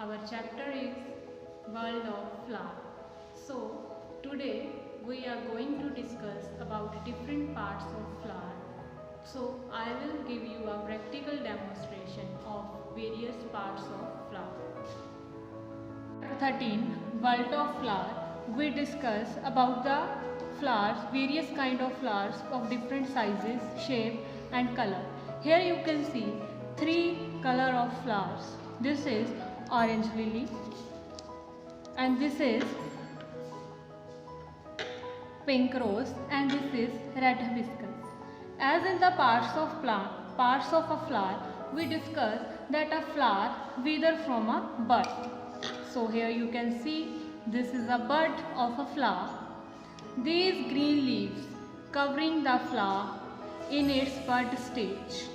Our chapter is World of Flower. So today we are going to discuss about different parts of flower. So I will give you a practical demonstration of various parts of flower. 13 World of Flower. We discuss about the flowers, various kind of flowers of different sizes, shape and color. Here you can see three color of flowers. This is orange lily and this is pink rose and this is red hibiscus. As in the parts of a flower, we discuss that a flower wither from a bud. So here you can see this is a bud of a flower. These green leaves covering the flower in its bud stage.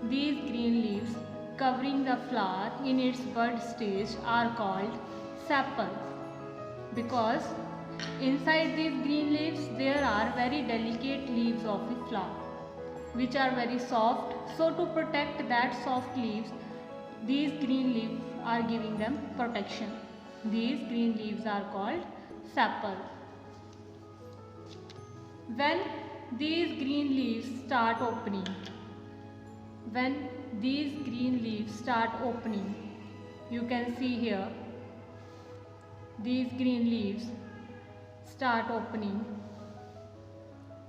These green leaves covering the flower in its bud stage are called sepals, because inside these green leaves there are very delicate leaves of the flower which are very soft. So to protect that soft leaves, these green leaves are giving them protection. These green leaves are called sepal. When these green leaves start opening, you can see here these green leaves start opening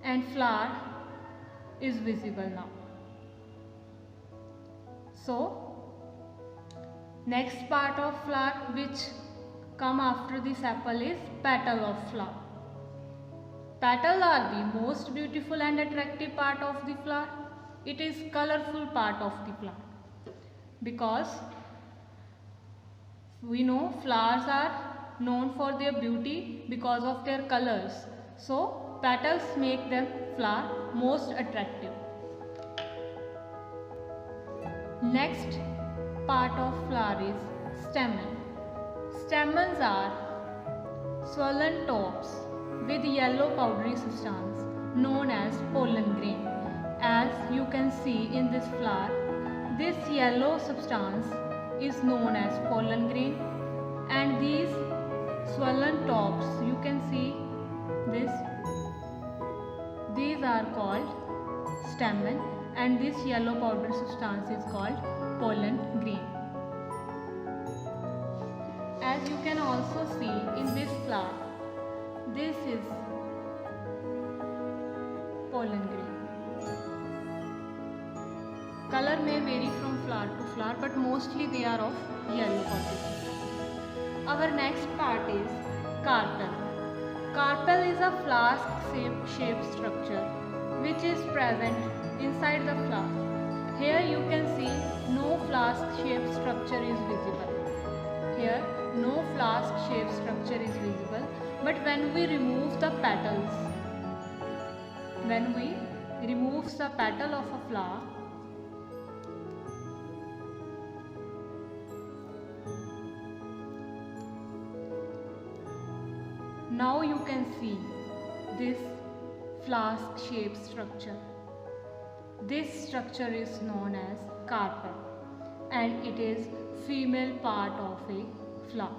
and flower is visible now. So next part of flower which come after the sepal is petal of flower. Petal are the most beautiful and attractive part of the flower. It is colorful part of the flower, because we know flowers are known for their beauty because of their colors. So petals make them flower most attractive. Next part of flower is stamen. Stamens are swollen tops with yellow powdery substance known as pollen grain. As you can see in this flower, this yellow substance is known as pollen grain, and these swollen tops, you can see this, these are called stamen, and this yellow powder substance is called pollen grain. As you can also see in this flower, this is pollen grain. Color may vary from flower to flower, but mostly they are of yellow powder. Our next part is carpel. Carpel is a flask-shaped structure which is present inside the flower. Here you can see no flask-shaped structure is visible. Here no flask-shaped structure is visible, but when we remove the petals, the petal of a flower, now you can see this flask-shaped structure. This structure is known as carpel and it is female part of a flower.